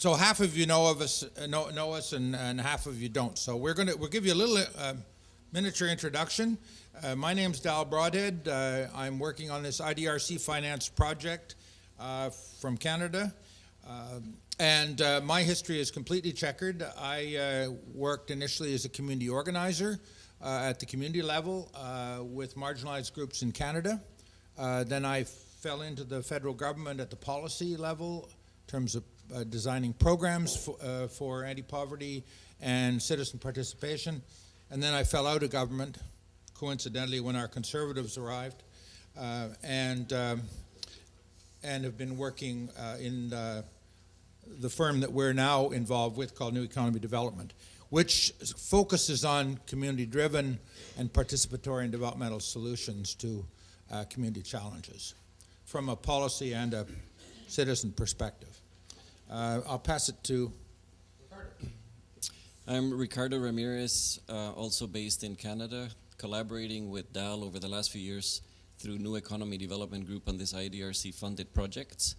So half of you know of us, know us, and half of you don't. So we'll give you a little miniature introduction. My name's Brodhead. I'm working on this IDRC finance project from Canada. And my history is completely checkered. I worked initially as a community organizer at the community level with marginalized groups in Canada. Then I fell into the federal government at the policy level in terms of designing programs for anti-poverty and citizen participation. And then I fell out of government, coincidentally, when our Conservatives arrived, and have been working in the firm that we're now involved with called New Economy Development, which focuses on community-driven and participatory and developmental solutions to community challenges from a policy and a citizen perspective. I'll pass it to Ricardo. I'm Ricardo Ramirez, also based in Canada, collaborating with Dal over the last few years through New Economy Development Group on this IDRC-funded projects.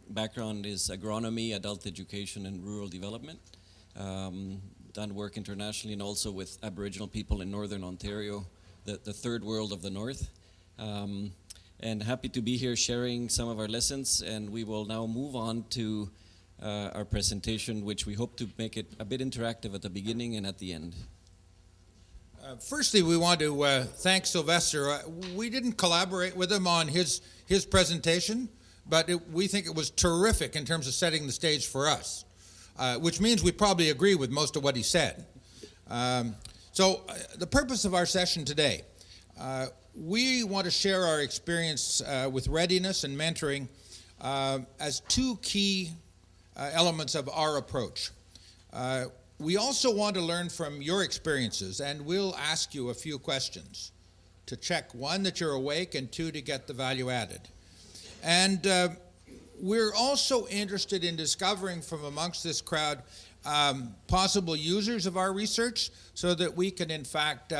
Background is agronomy, adult education, and rural development. Done work internationally and also with Aboriginal people in Northern Ontario, the third world of the North. And happy to be here sharing some of our lessons, and we will now move on to our presentation, which we hope to make it a bit interactive at the beginning and at the end. Firstly, we want to thank Sylvester. We didn't collaborate with him on his presentation, but we think it was terrific in terms of setting the stage for us, which means we probably agree with most of what he said. So the purpose of our session today, we want to share our experience with readiness and mentoring as two key elements of our approach. We also want to learn from your experiences, and we'll ask you a few questions to check, one, that you're awake, and two, to get the value added. And we're also interested in discovering from amongst this crowd possible users of our research so that we can, in fact,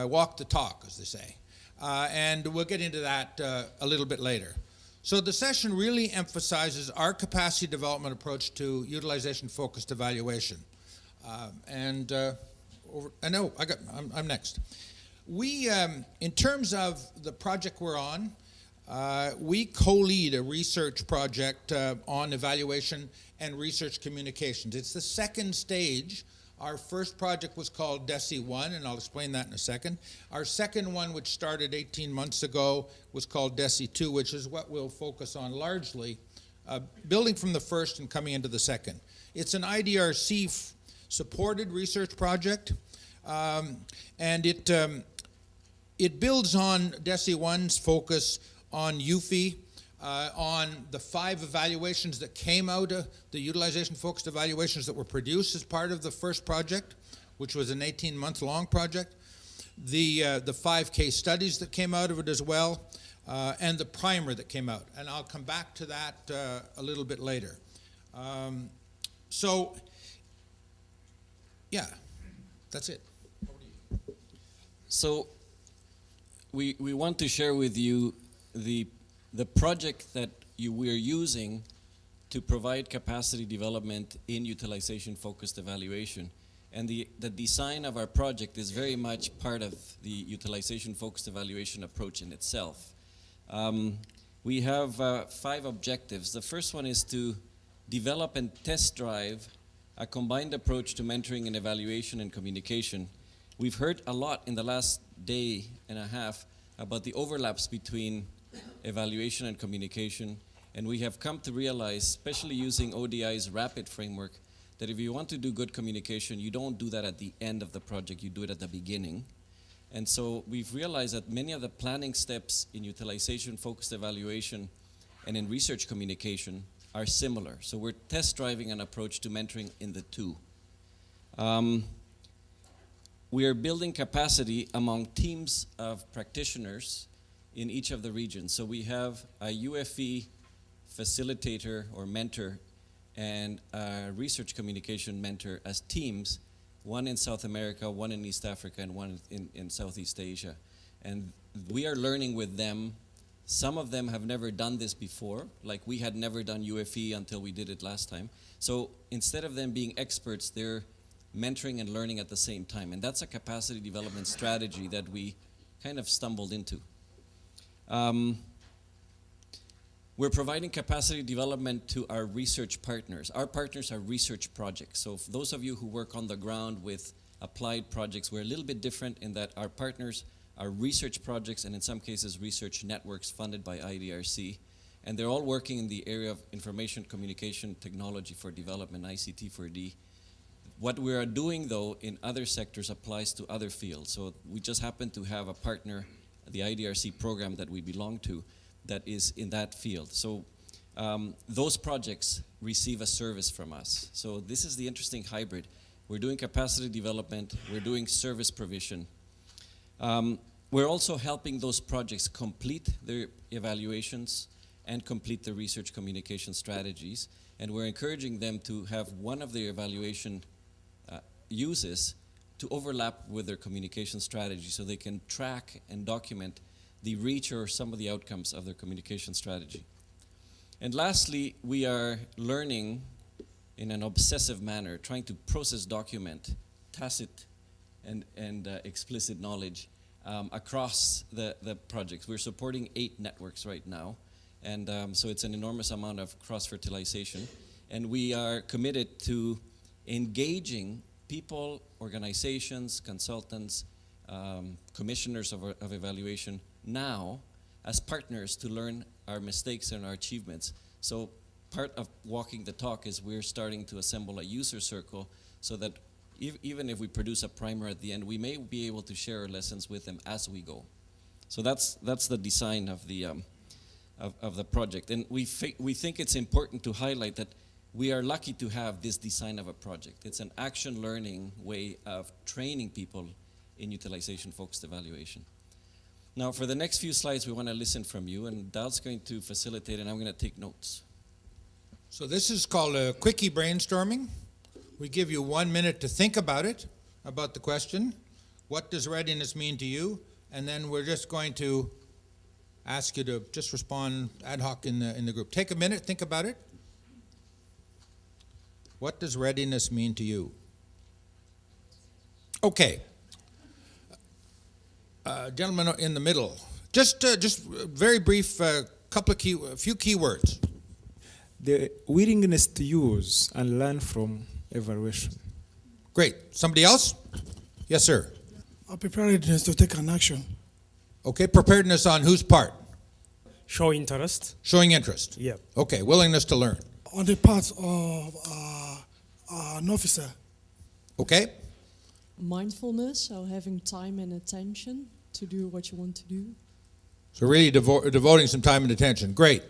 walk the talk, as they say. And we'll get into that a little bit later. So the session really emphasizes our capacity development approach to utilization-focused evaluation. I'm next. We, in terms of the project we're on, we co-lead a research project on evaluation and research communications. It's the second stage. Our first project was called DESI 1, and I'll explain that in a second. Our second one, which started 18 months ago, was called DESI 2, which is what we'll focus on largely, building from the first and coming into the second. It's an IDRC-supported research project, and it builds on DESI 1's focus on UFI, on the 5 evaluations that came out of the utilization-focused evaluations that were produced as part of the first project, which was an 18-month-long project, the 5 case studies that came out of it as well, and the primer that came out. And I'll come back to that a little bit later. Yeah, that's it. So we want to share with you the project that we are using to provide capacity development in utilization-focused evaluation. And the design of our project is very much part of the utilization-focused evaluation approach in itself. We have 5 objectives. The first one is to develop and test drive a combined approach to mentoring and evaluation and communication. We've heard a lot in the last day and a half about the overlaps between evaluation and communication, and we have come to realize, especially using ODI's RAPID framework, that if you want to do good communication, you don't do that at the end of the project, you do it at the beginning. And so we've realized that many of the planning steps in utilization-focused evaluation and in research communication are similar. So we're test driving an approach to mentoring in the two. We are building capacity among teams of practitioners in each of the regions. So we have a UFE facilitator or mentor and a research communication mentor as teams, one in South America, one in East Africa, and one in Southeast Asia. And we are learning with them Some of them have never done this before, like we had never done UFE until we did it last time. So instead of them being experts, they're mentoring and learning at the same time. And that's a capacity development strategy that we kind of stumbled into. We're providing capacity development to our research partners. Our partners are research projects. So for those of you who work on the ground with applied projects, we're a little bit different in that our partners are research projects and in some cases research networks funded by IDRC. And they're all working in the area of information communication technology for development, ICT for D. What we are doing though in other sectors applies to other fields. So we just happen to have a partner, the IDRC program that we belong to, that is in that field. So those projects receive a service from us. So this is the interesting hybrid. We're doing capacity development, we're doing service provision. We're also helping those projects complete their evaluations and complete the research communication strategies. And we're encouraging them to have one of their evaluation uses to overlap with their communication strategy so they can track and document the reach or some of the outcomes of their communication strategy. And lastly, we are learning in an obsessive manner, trying to process, document, tacit and explicit knowledge across the projects. We're supporting 8 networks right now, and so it's an enormous amount of cross-fertilization. And we are committed to engaging people, organizations, consultants, commissioners of evaluation now as partners to learn our mistakes and our achievements. So part of walking the talk is we're starting to assemble a user circle so that even if we produce a primer at the end, we may be able to share our lessons with them as we go. So that's the design of the project. And we think it's important to highlight that we are lucky to have this design of a project. It's an action learning way of training people in utilization-focused evaluation. Now, for the next few slides, we want to listen from you, and Dal's going to facilitate, and I'm going to take notes. So this is called a quickie brainstorming. We give you 1 minute to think about it, about the question. What does readiness mean to you? And then we're just going to ask you to just respond ad hoc in the group. Take a minute, think about it. What does readiness mean to you? Okay. Gentleman in the middle. Just very brief, a few key words. The willingness to use and learn from evaluation. Great. Somebody else? Yes, sir. Preparedness to take an action. Okay, preparedness on whose part? Show interest. Showing interest. Yeah. Okay, willingness to learn. On the part of an officer. Okay. Mindfulness, so having time and attention to do what you want to do. So really devoting some time and attention. Great.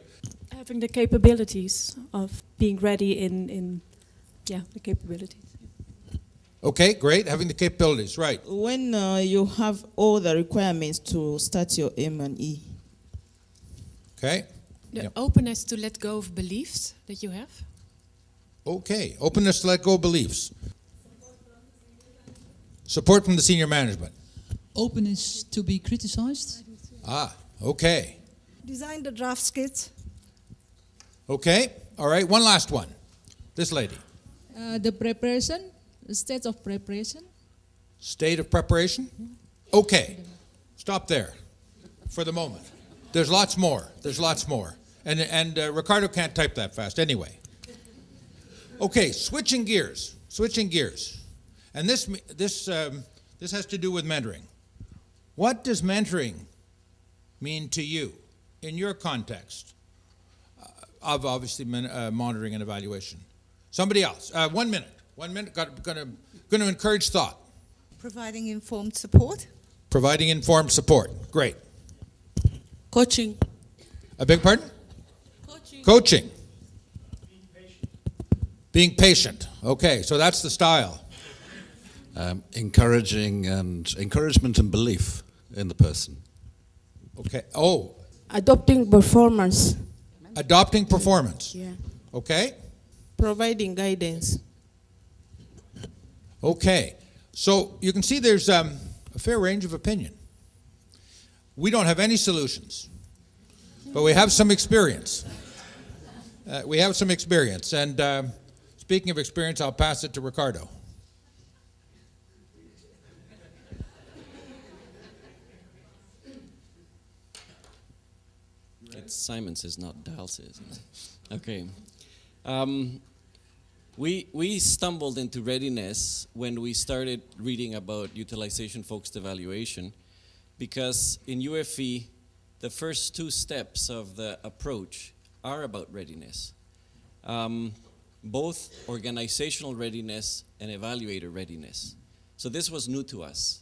Having the capabilities of being ready in the capabilities. Okay, great. Having the capabilities, right. When you have all the requirements to start your M&E. Okay. The openness to let go of beliefs that you have. Okay, openness to let go of beliefs. Support from the senior management. Openness to be criticized. Ah, okay. Design the draft skits. Okay, all right, one last one. This lady. The preparation, the state of preparation. State of preparation? Okay, stop there for the moment. There's lots more, And Ricardo can't type that fast anyway. Okay, switching gears. And this has to do with mentoring. What does mentoring mean to you in your context of obviously monitoring and evaluation? Somebody else. 1 minute. 1 minute. Going to encourage thought. Providing informed support. Providing informed support. Great. Coaching. A big pardon? Coaching. Being patient. Okay, so that's the style. Encouragement and belief in the person. Okay. Oh. Adopting performance. Adopting performance. Yeah. Okay. Providing guidance. Okay. So you can see there's a fair range of opinion. We don't have any solutions. but we have some experience. We have some experience. And speaking of experience, I'll pass it to Ricardo. It's Simon says, not Dal says. Okay. We stumbled into readiness when we started reading about utilization-focused evaluation, because in UFE, the first two steps of the approach are about readiness. Both organizational readiness and evaluator readiness. So this was new to us.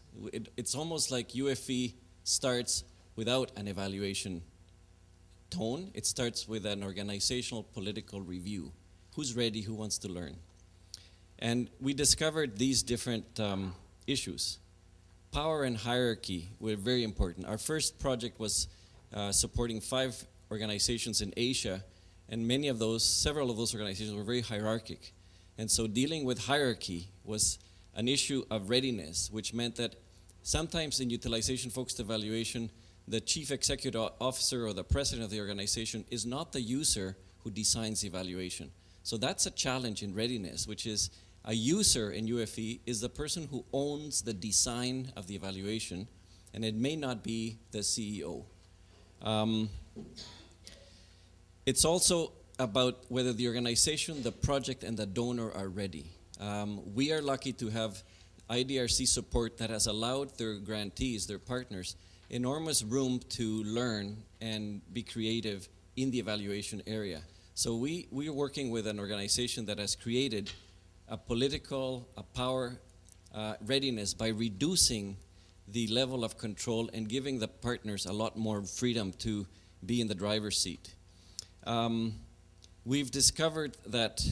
It's almost like UFE starts without an evaluation tone. It starts with an organizational political review. Who's ready? Who wants to learn? And we discovered these different issues. Power and hierarchy were very important. Our first project was supporting 5 organizations in Asia, and several of those organizations were very hierarchic. And so dealing with hierarchy was an issue of readiness, which meant that sometimes in utilization-focused evaluation, the chief executive officer or the president of the organization is not the user who designs the evaluation. So that's a challenge in readiness, which is a user in UFE is the person who owns the design of the evaluation, and it may not be the CEO. It's also about whether the organization, the project, and the donor are ready. We are lucky to have IDRC support that has allowed their grantees, their partners, enormous room to learn and be creative in the evaluation area. So we are working with an organization that has created a power readiness by reducing the level of control and giving the partners a lot more freedom to be in the driver's seat. We've discovered that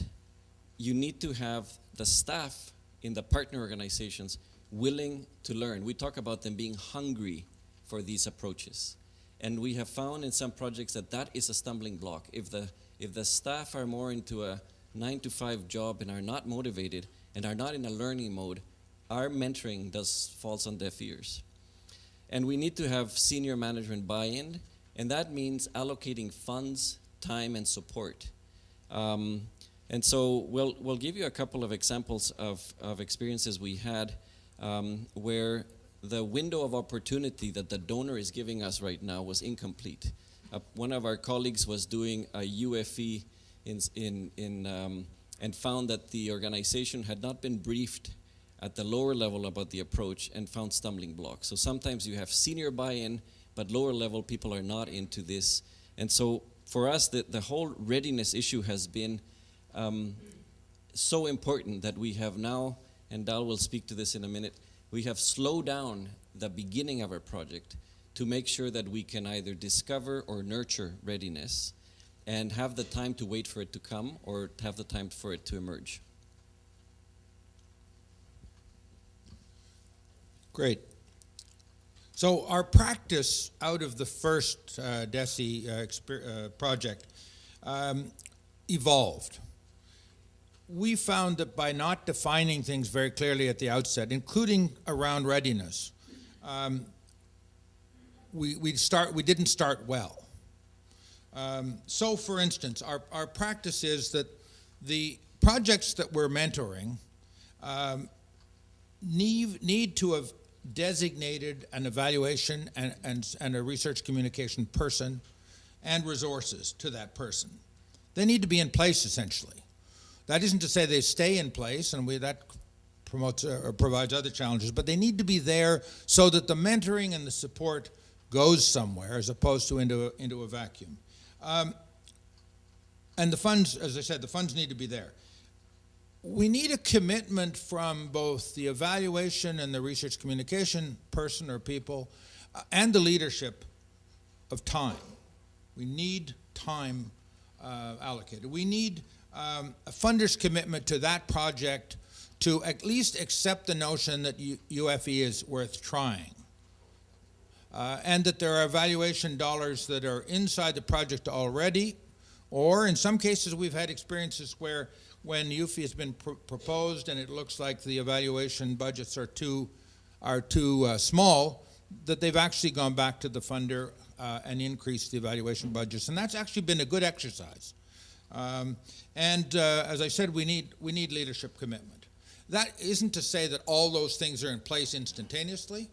you need to have the staff in the partner organizations willing to learn. We talk about them being hungry for these approaches. And we have found in some projects that is a stumbling block. If the staff are more into a 9-to-5 job and are not motivated and are not in a learning mode, our mentoring falls on deaf ears. And we need to have senior management buy-in, and that means allocating funds, time, and support. And so we'll give you a couple of examples of experiences we had where the window of opportunity that the donor is giving us right now was incomplete. One of our colleagues was doing a UFE and found that the organization had not been briefed at the lower level about the approach and found stumbling blocks. So sometimes you have senior buy-in, but lower level people are not into this. And so for us, the whole readiness issue has been so important that we have now, and Dal will speak to this in a minute, we have slowed down the beginning of our project to make sure that we can either discover or nurture readiness and have the time to wait for it to come or have the time for it to emerge. Great. So our practice out of the first DESI project evolved. We found that by not defining things very clearly at the outset, including around readiness, we didn't start well. So, for instance, our practice is that the projects that we're mentoring need to have designated an evaluation and a research communication person and resources to that person. They need to be in place, essentially. That isn't to say they stay in place, and that promotes or provides other challenges, but they need to be there so that the mentoring and the support goes somewhere as opposed to into a vacuum. And the funds, as I said, the funds need to be there. We need a commitment from both the evaluation and the research communication person or people and the leadership of time. We need time allocated. We need a funder's commitment to that project to at least accept the notion that UFE is worth trying. And that there are evaluation dollars that are inside the project already, or in some cases we've had experiences where when UFE has been proposed and it looks like the evaluation budgets are too small, that they've actually gone back to the funder and increase the evaluation budgets. And that's actually been a good exercise. As I said, we need leadership commitment. That isn't to say that all those things are in place instantaneously.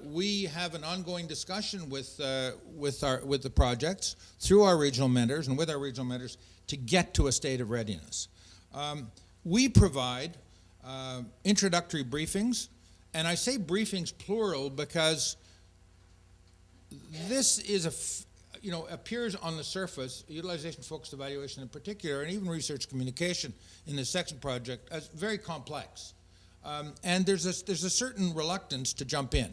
We have an ongoing discussion with the projects through our regional mentors and with our regional mentors to get to a state of readiness. We provide introductory briefings, and I say briefings plural because this is appears on the surface, utilization-focused evaluation in particular, and even research communication in the section project, as very complex. And there's a certain reluctance to jump in.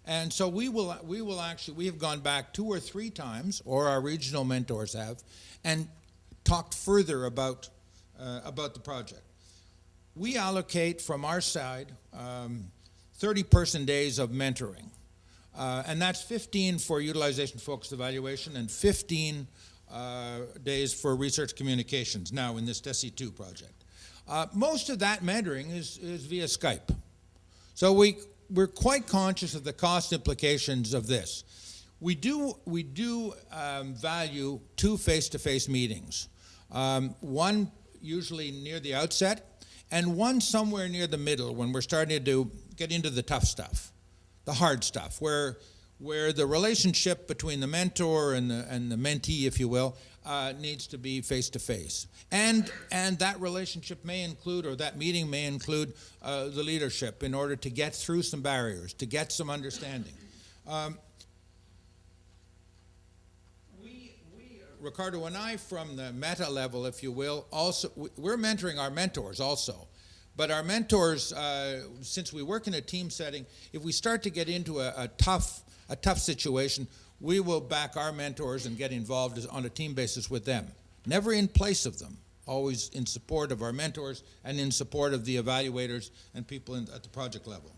And so we have gone back 2 or 3 times, or our regional mentors have, and talked further about the project. We allocate from our side 30 person days of mentoring. And that's 15 for utilization-focused evaluation and 15 days for research communications now in this DESI 2 project. Most of that mentoring is via Skype. So we're quite conscious of the cost implications of this. We do value 2 face-to-face meetings. One usually near the outset, and one somewhere near the middle when we're starting to get into the tough stuff, the hard stuff, where the relationship between the mentor and the mentee, if you will, needs to be face-to-face. And that relationship may include, or that meeting may include, the leadership in order to get through some barriers, to get some understanding. Ricardo and I, from the meta level, if you will, also, we're mentoring our mentors also. But our mentors, since we work in a team setting, if we start to get into a tough situation, we will back our mentors and get involved on a team basis with them. Never in place of them, always in support of our mentors and in support of the evaluators and people at the project level.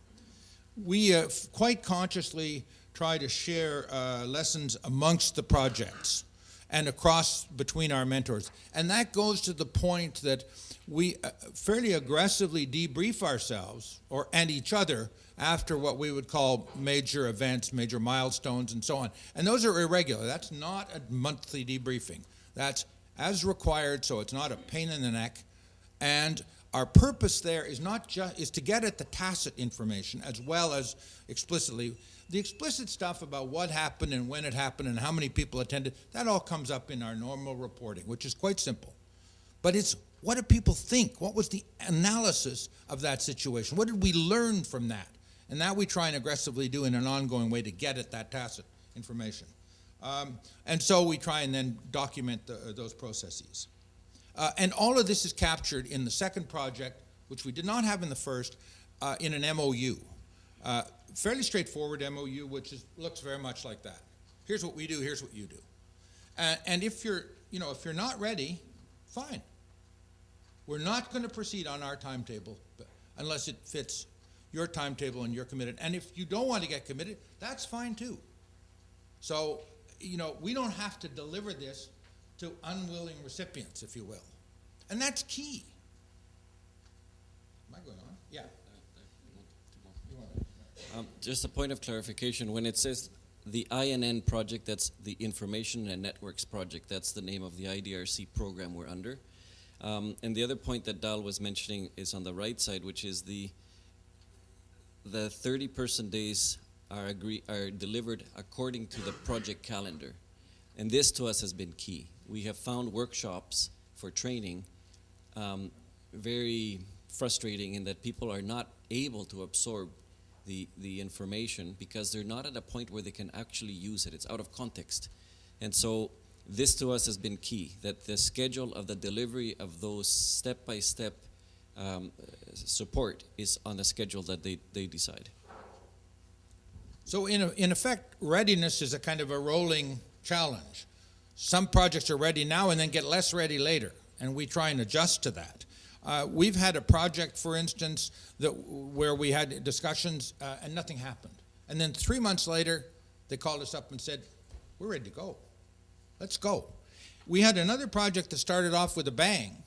We quite consciously try to share lessons amongst the projects and across between our mentors. And that goes to the point that we fairly aggressively debrief ourselves and each other after what we would call major events, major milestones, and so on. And those are irregular. That's not a monthly debriefing. That's as required, so it's not a pain in the neck. And our purpose there is to get at the tacit information as well as explicitly. The explicit stuff about what happened and when it happened and how many people attended, that all comes up in our normal reporting, which is quite simple. But it's what do people think? What was the analysis of that situation? What did we learn from that? And that we try and aggressively do in an ongoing way to get at that tacit information. And so we try and then document those processes. And all of this is captured in the second project, which we did not have in the first, in an MOU. Fairly straightforward MOU, which looks very much like that. Here's what we do, here's what you do. And if you're not ready, fine. We're not going to proceed on our timetable unless it fits your timetable and you're committed. And if you don't want to get committed, that's fine too. So, we don't have to deliver this to unwilling recipients, if you will. And that's key. Am I going on? Yeah. Just a point of clarification. When it says the INN project, that's the Information and Networks Project. That's the name of the IDRC program we're under. And the other point that Dal was mentioning is on the right side, which is the 30-person days are delivered according to the project calendar. And this to us has been key. We have found workshops for training very frustrating in that people are not able to absorb the information because they're not at a point where they can actually use it. It's out of context. And so this to us has been key, that the schedule of the delivery of those step-by-step support is on the schedule that they decide. So in effect, readiness is a kind of a rolling challenge. Some projects are ready now and then get less ready later, and we try and adjust to that. We've had a project, for instance, where we had discussions and nothing happened. And then 3 months later, they called us up and said, we're ready to go. Let's go. We had another project that started off with a bang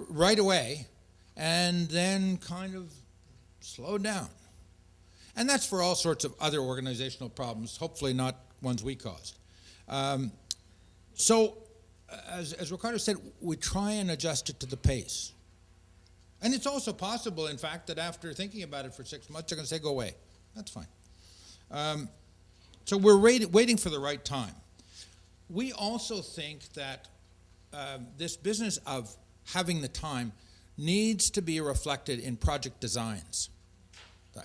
right away and then kind of slowed down. And that's for all sorts of other organizational problems, hopefully not ones we caused. So, as Ricardo said, we try and adjust it to the pace. And it's also possible, in fact, that after thinking about it for 6 months, they're going to say, go away. That's fine. So we're waiting for the right time. We also think that this business of having the time needs to be reflected in project designs.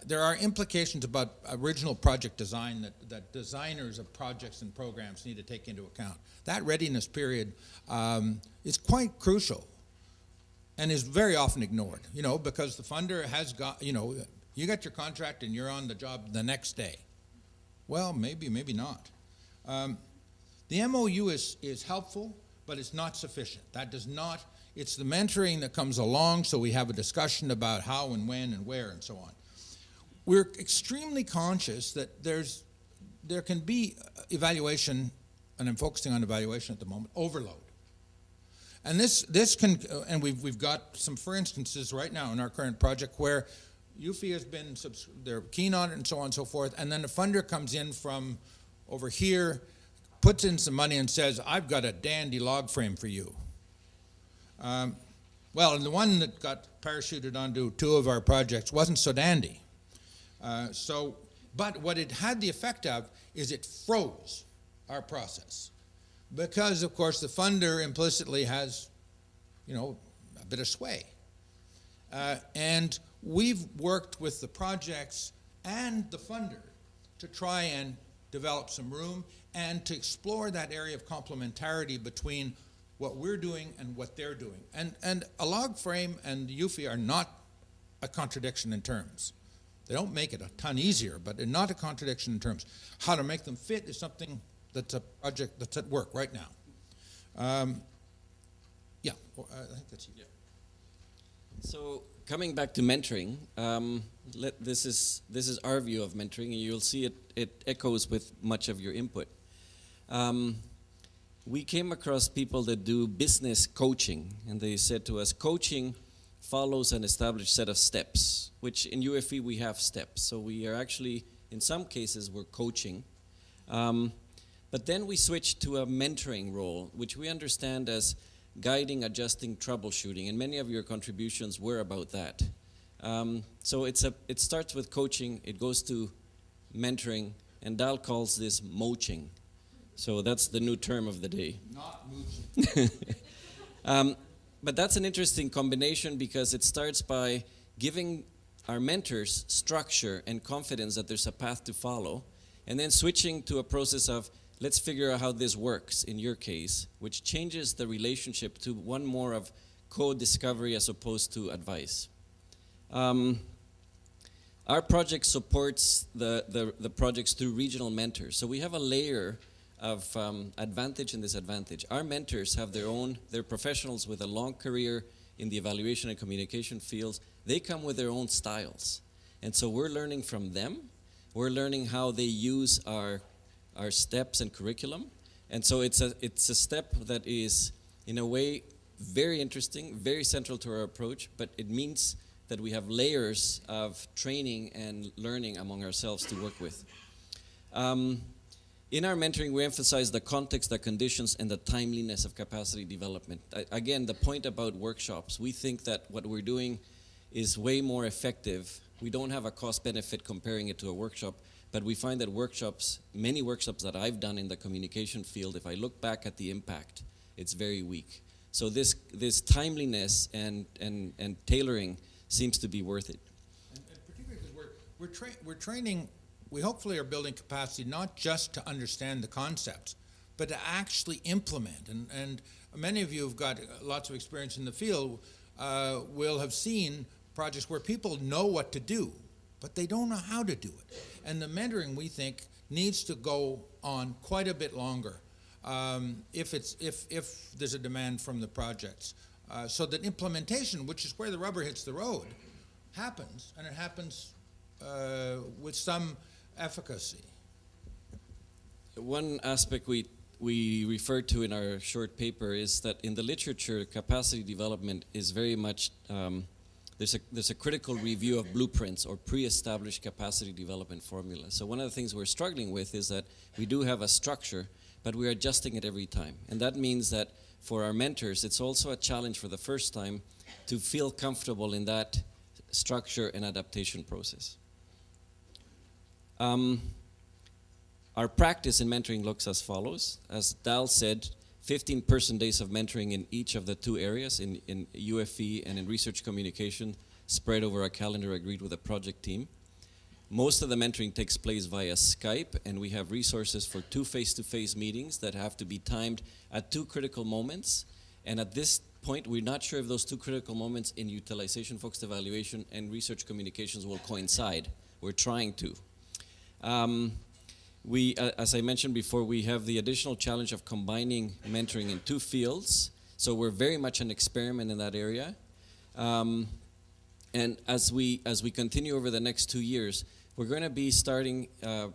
There are implications about original project design that designers of projects and programs need to take into account. That readiness period is quite crucial and is very often ignored, because the funder has got, you got your contract and you're on the job the next day. Well, maybe not. The MOU is helpful, but it's not sufficient. That does not, it's the mentoring that comes along, so we have a discussion about how and when and where and so on. We're extremely conscious that there can be evaluation, and I'm focusing on evaluation at the moment, overload. And this can, and we've got some for instances right now in our current project where UFI has been, they're keen on it and so on and so forth, and then the funder comes in from over here, puts in some money and says, I've got a dandy log frame for you. Well, and the one that got parachuted onto 2 of our projects wasn't so dandy. But what it had the effect of is it froze our process. Because, of course, the funder implicitly has, a bit of sway. And we've worked with the projects and the funder to try and develop some room and to explore that area of complementarity between what we're doing and what they're doing. And a log frame and the UFI are not a contradiction in terms. They don't make it a ton easier, but they're not a contradiction in terms. How to make them fit is something that's a project that's at work right now. I think that's it. Yeah. So coming back to mentoring, this is our view of mentoring, and you'll see it echoes with much of your input. We came across people that do business coaching, and they said to us, coaching follows an established set of steps, which in UFE we have steps. So we are actually, in some cases, we're coaching. But then we switched to a mentoring role, which we understand as guiding, adjusting, troubleshooting, and many of your contributions were about that. So it starts with coaching, it goes to mentoring, and Dal calls this moaching. So that's the new term of the day. Not mooching. But that's an interesting combination because it starts by giving our mentors structure and confidence that there's a path to follow, and then switching to a process of let's figure out how this works in your case, which changes the relationship to one more of co-discovery as opposed to advice. Our project supports the projects through regional mentors. So we have a layer of advantage and disadvantage. Our mentors have they're professionals with a long career in the evaluation and communication fields. They come with their own styles. And so we're learning from them. We're learning how they use our steps and curriculum. And so it's a step that is, in a way, very interesting, very central to our approach, but it means that we have layers of training and learning among ourselves to work with. In our mentoring, we emphasize the context, the conditions, and the timeliness of capacity development. Again, the point about workshops, we think that what we're doing is way more effective. We don't have a cost-benefit comparing it to a workshop, but we find that many workshops that I've done in the communication field, if I look back at the impact, it's very weak. So this timeliness and tailoring seems to be worth it. And particularly because we're training. We hopefully are building capacity not just to understand the concepts, but to actually implement. And many of you have got lots of experience in the field, will have seen projects where people know what to do, but they don't know how to do it. And the mentoring, we think, needs to go on quite a bit longer if there's a demand from the projects. So that implementation, which is where the rubber hits the road, happens, and it happens with some efficacy. One aspect we refer to in our short paper is that in the literature, capacity development is very much there's a critical review of blueprints or pre-established capacity development formulas. So one of the things we're struggling with is that we do have a structure, but we're adjusting it every time. And that means that for our mentors, it's also a challenge for the first time to feel comfortable in that structure and adaptation process. Our practice in mentoring looks as follows. As Dal said, 15 person days of mentoring in each of the two areas, in UFE and in research communication, spread over a calendar agreed with a project team. Most of the mentoring takes place via Skype, and we have resources for 2 face-to-face meetings that have to be timed at 2 critical moments. And at this point, we're not sure if those 2 critical moments in utilization-focused evaluation and research communications will coincide. We're trying to. As I mentioned before, we have the additional challenge of combining mentoring in 2 fields. So we're very much an experiment in that area. And as we continue over the next 2 years, we're going to be starting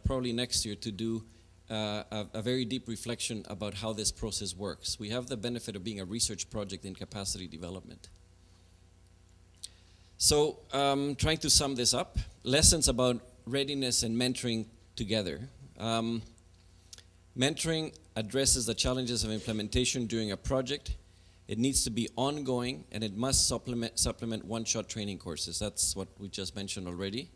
probably next year to do a very deep reflection about how this process works. We have the benefit of being a research project in capacity development. So trying to sum this up, lessons about readiness and mentoring together. Mentoring addresses the challenges of implementation during a project. It needs to be ongoing, and it must supplement one-shot training courses. That's what we just mentioned already.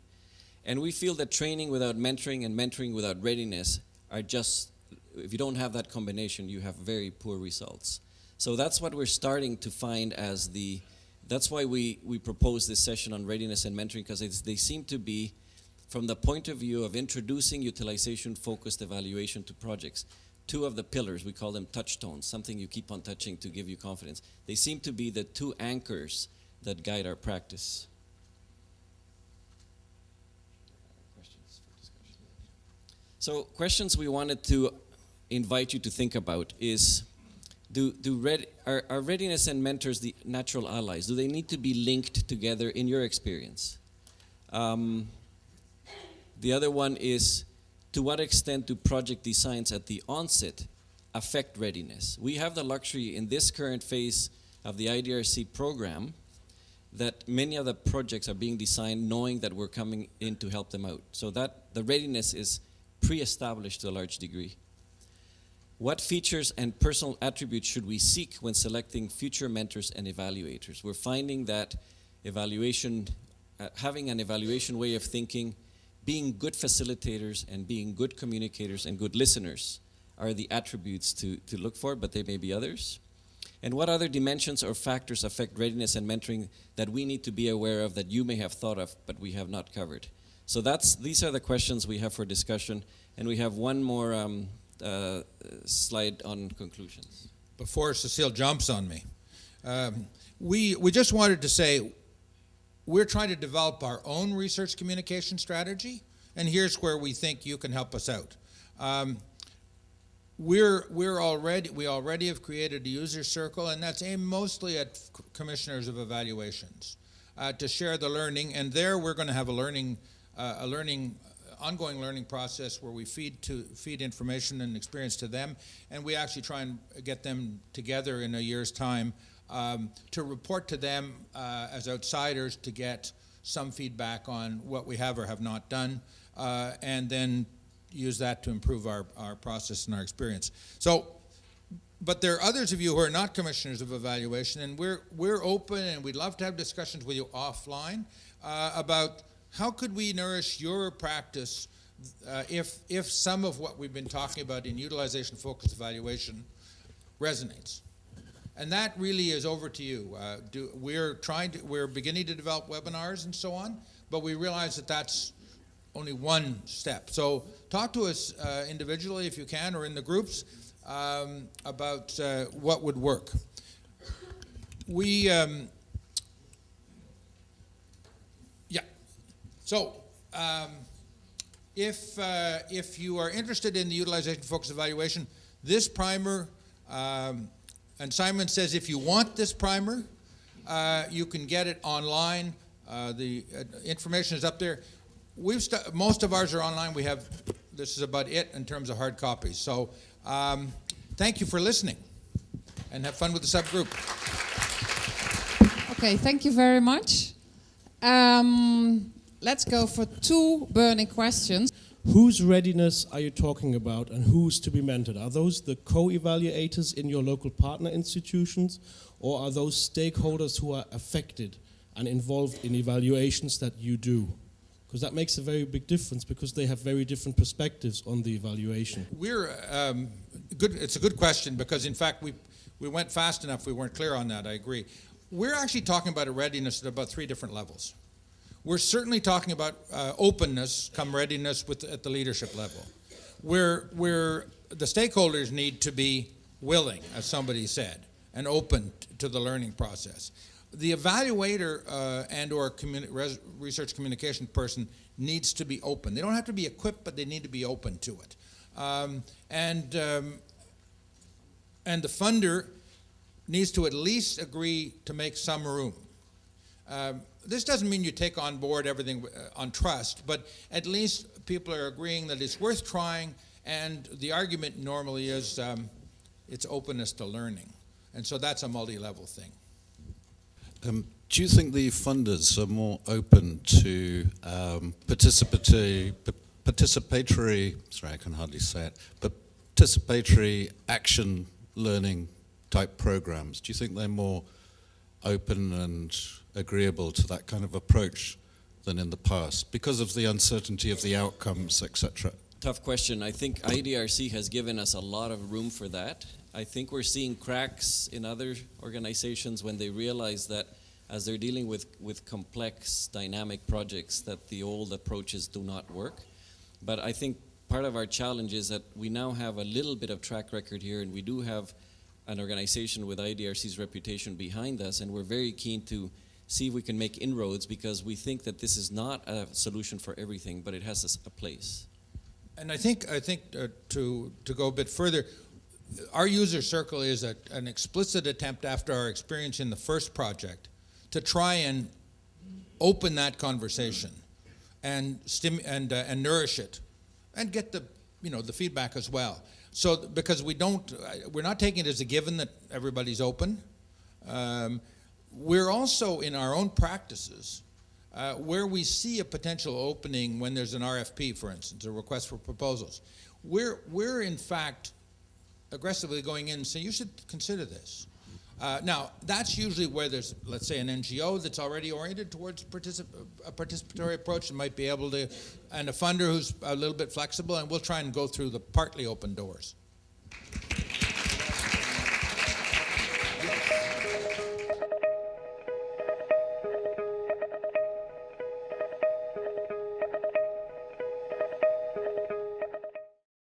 And we feel that training without mentoring and mentoring without readiness are just, if you don't have that combination, you have very poor results. So that's what we're starting to find as that's why we propose this session on readiness and mentoring, because they seem to be, from the point of view of introducing utilization-focused evaluation to projects, 2 of the pillars, we call them touchstones, something you keep on touching to give you confidence. They seem to be the 2 anchors that guide our practice. So questions we wanted to invite you to think about is, are readiness and mentors the natural allies? Do they need to be linked together in your experience? The other one is, to what extent do project designs at the onset affect readiness? We have the luxury in this current phase of the IDRC program that many of the projects are being designed knowing that we're coming in to help them out. So that the readiness is pre-established to a large degree. What features and personal attributes should we seek when selecting future mentors and evaluators? We're finding that having an evaluation way of thinking, being good facilitators and being good communicators and good listeners are the attributes to look for, but there may be others. And what other dimensions or factors affect readiness and mentoring that we need to be aware of that you may have thought of but we have not covered? So these are the questions we have for discussion, and we have one more slide on conclusions. Before Cecile jumps on me, we just wanted to say we're trying to develop our own research communication strategy, and here's where we think you can help us out. We already have created a user circle, and that's aimed mostly at commissioners of evaluations to share the learning. And there we're going to have ongoing learning process where we feed information and experience to them, and we actually try and get them together in a year's time to report to them as outsiders to get some feedback on what we have or have not done, and then use that to improve our process and our experience. So, but there are others of you who are not commissioners of evaluation, and we're open, and we'd love to have discussions with you offline about how could we nourish your practice if some of what we've been talking about in utilization-focused evaluation resonates. And that really is over to you. We're beginning to develop webinars and so on, but we realize that that's only one step. So talk to us individually if you can, or in the groups, about what would work. So if you are interested in the utilization-focused evaluation, this primer, and Simon says if you want this primer, you can get it online. The information is up there. Most of ours are online. This is about it in terms of hard copies. So thank you for listening, and have fun with the subgroup. Okay, thank you very much. Let's go for two burning questions. Whose readiness are you talking about and who's to be mentored? Are those the co-evaluators in your local partner institutions, or are those stakeholders who are affected and involved in evaluations that you do? Because that makes a very big difference, because they have very different perspectives on the evaluation. We're good. It's a good question, because in fact we went fast enough. We weren't clear on that. I agree. We're actually talking about a readiness at about 3 different levels. We're certainly talking about openness, come readiness at the leadership level. Where the stakeholders need to be willing, as somebody said, and open to the learning process. The evaluator and/or research communication person needs to be open. They don't have to be equipped, but they need to be open to it. And the funder needs to at least agree to make some room. This doesn't mean you take on board everything on trust, but at least people are agreeing that it's worth trying, and the argument normally is it's openness to learning. And so that's a multi-level thing. Do you think the funders are more open to participatory, sorry, I can hardly say it, but participatory action learning type programs? Do you think they're more open and agreeable to that kind of approach than in the past because of the uncertainty of the outcomes, etc.? Tough question. I think IDRC has given us a lot of room for that. I think we're seeing cracks in other organizations when they realize that as they're dealing with complex, dynamic projects, that the old approaches do not work. But I think part of our challenge is that we now have a little bit of track record here, and we do have an organization with IDRC's reputation behind us, and we're very keen to see if we can make inroads, because we think that this is not a solution for everything, but it has a place. And I think to go a bit further, our user circle is an explicit attempt after our experience in the first project to try and open that conversation and nourish it and get the feedback as well. So because we're not taking it as a given that everybody's open. We're also in our own practices where we see a potential opening when there's an RFP, for instance, a request for proposals. We're in fact aggressively going in and saying, you should consider this. Now, that's usually where there's, let's say, an NGO that's already oriented towards a participatory approach and might be able to, and a funder who's a little bit flexible, and we'll try and go through the partly open doors.